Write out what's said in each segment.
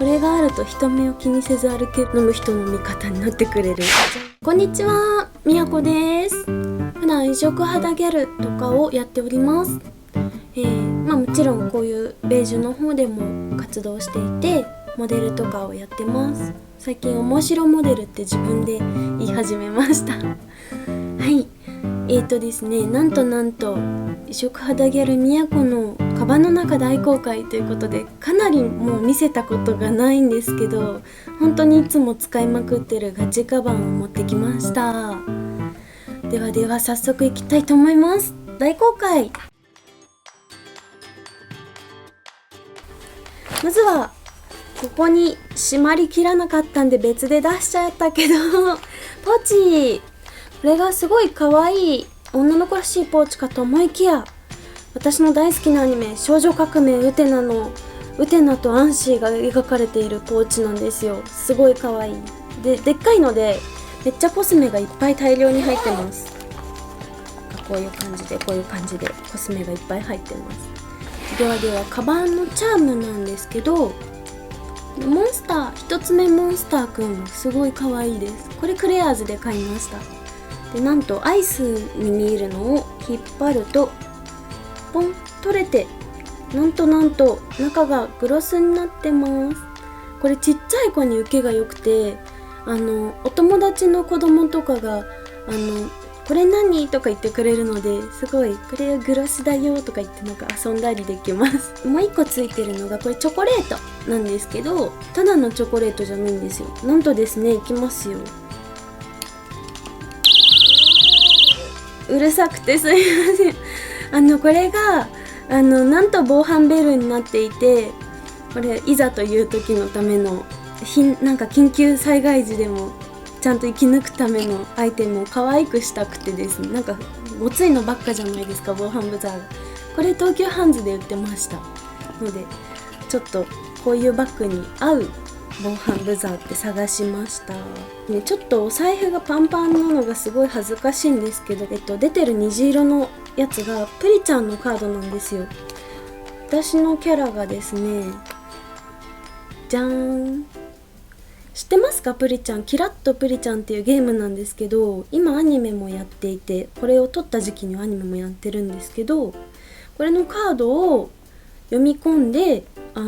れがあると人目を気にせず歩ける、飲む人の味方になってくれる。こんにちは、みやこです。普段異色肌ギャルとかをやっております。もちろんこういうベージュの方でも活動していて、モデルとかをやってます。最近面白モデルって自分で言い始めましたはい、ですね、なんと異色肌ギャルみやこのカバンの中大公開ということで、かなりもう見せたことがないんですけど、本当にいつも使いまくってるガチカバンを持ってきました。では早速いきたいと思います。大公開。まずはここに締まりきらなかったんで別で出しちゃったけどポーチ、これがすごい可愛い女の子らしいポーチかと思いきや、私の大好きなアニメ少女革命ウテナのウテナとアンシーが描かれているポーチなんですよ。すごい可愛いでっかいので、めっちゃコスメがいっぱい大量に入ってます。こういう感じでコスメがいっぱい入ってます。ではカバンのチャームなんですけど、モンスター一つ目、モンスターくんすごい可愛いです。これクレアーズで買いました。でなんとアイスに見えるのを引っ張るとポン取れて、なんと中がグロスになってます。これちっちゃい子に受けが良くて、お友達の子供とかがこれ何とか言ってくれるので、すごいこれグロスだよとか言って遊んだりできますもう一個ついてるのがこれチョコレートなんですけど、ただのチョコレートじゃないんですよ。なんとですね、いきますよ。うるさくてすいません。これがなんと防犯ベルになっていて、これいざという時のための緊急災害時でもちゃんと生き抜くためのアイテムを可愛くしたくてですね、ごついのばっかじゃないですか、防犯ブザーが。これ東急ハンズで売ってましたので、ちょっとこういうバッグに合う防犯ブザーって探しました、ね。ちょっとお財布がパンパンなのがすごい恥ずかしいんですけど、出てる虹色のやつがプリちゃんのカードなんですよ。私のキャラがですね、じゃーん、知ってますか？プリちゃん、キラッとプリちゃんっていうゲームなんですけど、今アニメもやっていて、これを撮った時期にアニメもやってるんですけど、これのカードを読み込んでゲ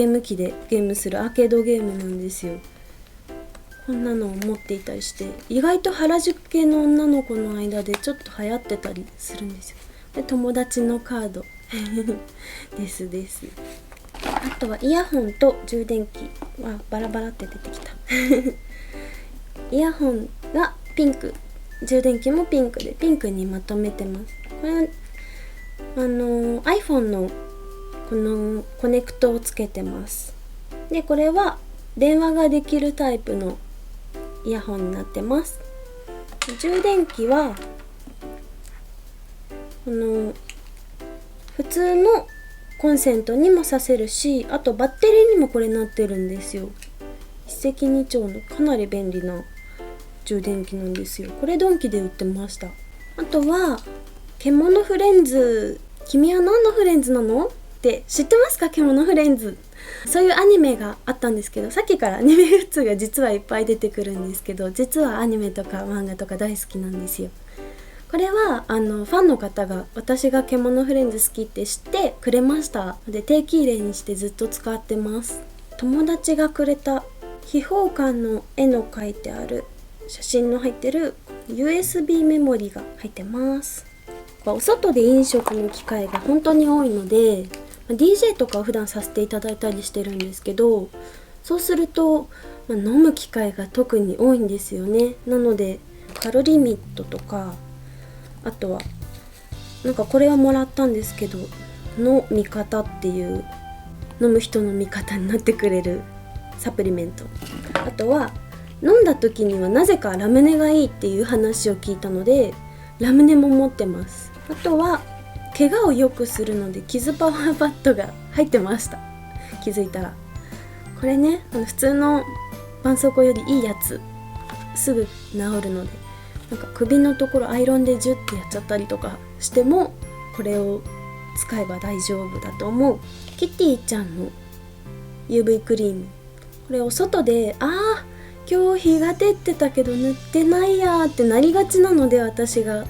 ーム機でゲームするアーケードゲームなんですよ。こんなのを持っていたりして、意外と原宿系の女の子の間でちょっと流行ってたりするんですよ。で友達のカードですあとはイヤホンと充電器はバラバラって出てきたイヤホンがピンク、充電器もピンクで、ピンクにまとめてます。これiPhone のこのコネクトをつけてます。でこれは電話ができるタイプのイヤホンになってます。充電器は普通のコンセントにもさせるし、あとバッテリーにもこれなってるんですよ。一石二鳥のかなり便利な充電器なんですよ。これドンキで売ってました。あとは獣フレンズ。君は何のフレンズなのって知ってますか？獣フレンズ。そういうアニメがあったんですけど、さっきからアニメグッズが実はいっぱい出てくるんですけど、実はアニメとか漫画とか大好きなんですよ。これはファンの方が私が獣フレンズ好きって知ってくれました。で定期入れにしてずっと使ってます。友達がくれた秘宝館の絵の描いてある写真の入ってる USB メモリが入ってます。お外で飲食の機会が本当に多いので、 DJ とかを普段させていただいたりしてるんですけど、そうすると、飲む機会が特に多いんですよね。なのでカロリミットとか、あとはこれはもらったんですけど、の味方っていう飲む人の味方になってくれるサプリメント。あとは飲んだ時にはなぜかラムネがいいっていう話を聞いたので、ラムネも持ってます。あとは怪我を良くするので傷パワーパッドが入ってました。気づいたらこれね、普通の絆創膏よりいいやつ、すぐ治るので、首のところアイロンでジュッてやっちゃったりとかしてもこれを使えば大丈夫だと思う。キティちゃんの UV クリームこれお外で今日日が照ってたけど塗ってないやってなりがちなので、私が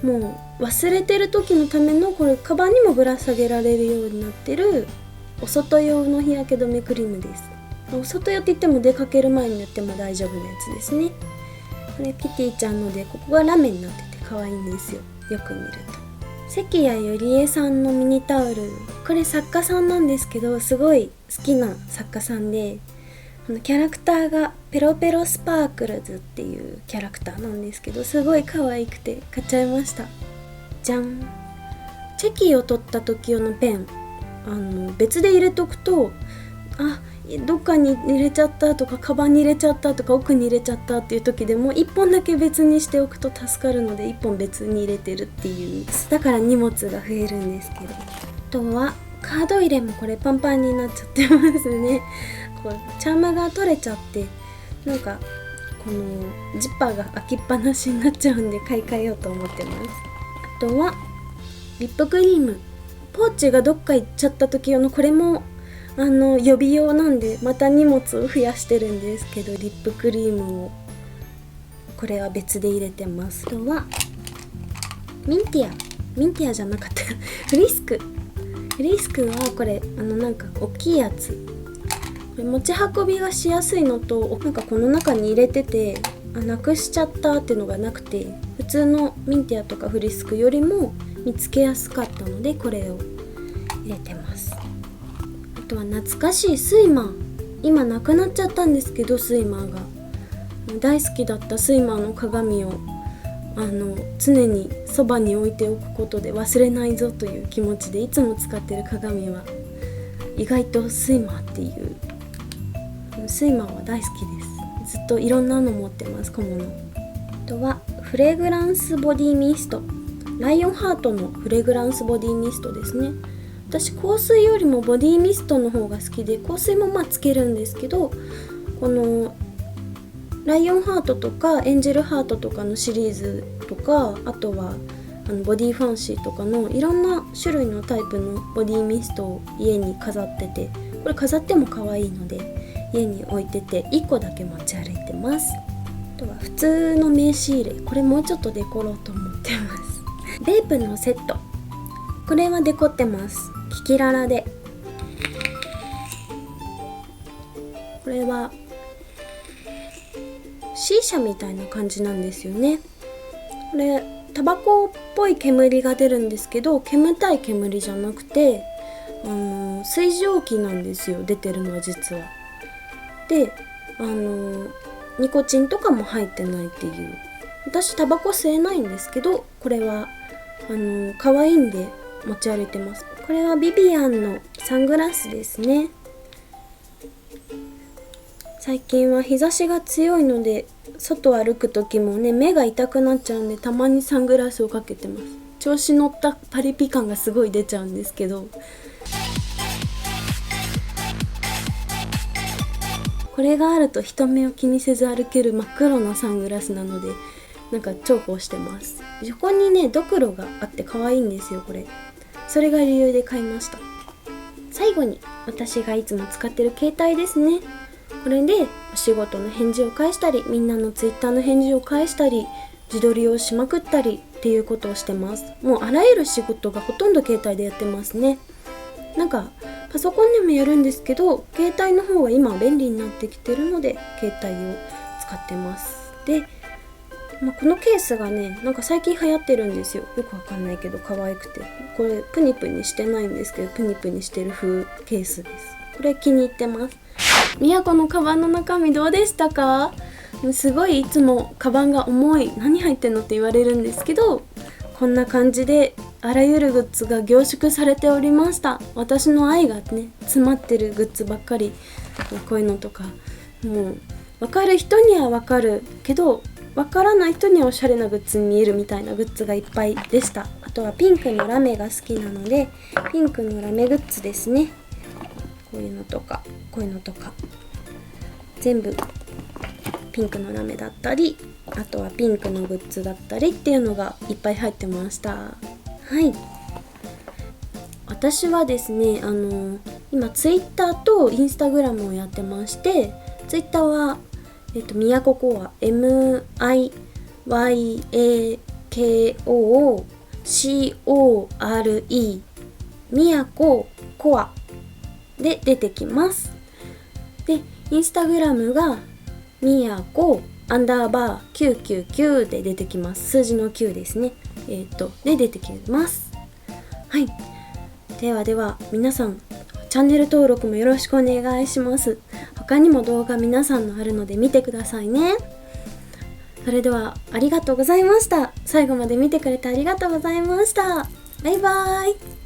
もう忘れてる時のための、これカバンにもぶら下げられるようになってるお外用の日焼け止めクリームです。お外用って言っても出かける前に塗っても大丈夫なやつですね。これキティちゃんので、ここがラメになってて可愛いんですよ、よく見ると。関谷ゆりえさんのミニタオル、これ作家さんなんですけど、すごい好きな作家さんで、キャラクターがペロペロスパークルズっていうキャラクターなんですけど、すごい可愛くて買っちゃいました。じゃん。チェキを取った時用のペン、別で入れとくと、どっかに入れちゃったとか、カバンに入れちゃったとか、奥に入れちゃったっていう時でも1本だけ別にしておくと助かるので、1本別に入れてるっていう、だから荷物が増えるんですけど。あとはカード入れもこれパンパンになっちゃってますね。こうチャームが取れちゃって、なんかこのジッパーが開きっぱなしになっちゃうんで、買い替えようと思ってます。あとはリップクリーム、ポーチがどっか行っちゃった時用の、これも予備用なんで、また荷物を増やしてるんですけど、リップクリームをこれは別で入れてます。あとはミンティアじゃなかったフリスクはこれなんか大きいやつ、これ持ち運びがしやすいのと、なんかこの中に入れててなくしちゃったっていうのがなくて、普通のミンティアとかフリスクよりも見つけやすかったので、これを入れてます。あとは懐かしいスイマー、今なくなっちゃったんですけど、スイマーが大好きだったスイマーの鏡を常にそばに置いておくことで忘れないぞという気持ちで、いつも使ってる鏡は意外とスイマーっていう、スイマーは大好きです。ずっといろんなの持ってます、小物。あとはフレグランスボディミスト、ライオンハートのフレグランスボディミストですね。私香水よりもボディミストの方が好きで、香水もつけるんですけど、このライオンハートとかエンジェルハートとかのシリーズとか、あとはボディファンシーとかのいろんな種類のタイプのボディミストを家に飾ってて、これ飾っても可愛いので家に置いてて、1個だけ持ち歩いてます。あとは普通の名刺入れ、これもうちょっとデコろうと思ってます。ベープのセット、これはデコってます。キキララで、これはシーシャみたいな感じなんですよね。これタバコっぽい煙が出るんですけど、煙たい煙じゃなくて水蒸気なんですよ、出てるのは実は。でニコチンとかも入ってないっていう。私タバコ吸えないんですけど、これは可愛いんで持ち歩いてます。これはビビアンのサングラスですね。最近は日差しが強いので、外を歩く時もね、目が痛くなっちゃうんで、たまにサングラスをかけてます。調子乗ったパリピ感がすごい出ちゃうんですけど、これがあると人目を気にせず歩ける真っ黒なサングラスなので、なんか重宝してます。横にねドクロがあって可愛いんですよ、これ。それが理由で買いました。最後に私がいつも使ってる携帯ですね。これでお仕事の返事を返したり、みんなのツイッターの返事を返したり、自撮りをしまくったりっていうことをしてます。もうあらゆる仕事がほとんど携帯でやってますね。なんかパソコンでもやるんですけど、携帯の方が今便利になってきてるので携帯を使ってます。で、このケースがね、なんか最近流行ってるんですよ。よくわかんないけど可愛くて、これプニプニしてないんですけど、プニプニしてる風ケースです。これ気に入ってます。みやこのカバンの中身どうでしたか？すごいいつもカバンが重い、何入ってんのって言われるんですけど、こんな感じであらゆるグッズが凝縮されておりました。私の愛がね詰まってるグッズばっかり。こういうのとか、もう分かる人には分かるけど分からない人にはおしゃれなグッズに見えるみたいなグッズがいっぱいでした。あとはピンクのラメが好きなので、ピンクのラメグッズですね。こういうのとかこういうのとか全部ピンクのラメだったり、あとはピンクのグッズだったりっていうのがいっぱい入ってました。はい、私はですね、今ツイッターとインスタグラムをやってまして、ツイッターはみやこコア MIYAKOCORE みやこコアで出てきます。でインスタグラムがみやこ_999で出てきます。数字の9ですね。で出てきます。はい。ではでは皆さんチャンネル登録もよろしくお願いします。他にも動画皆さんのあるので見てくださいね。それではありがとうございました。最後まで見てくれてありがとうございました。バイバーイ。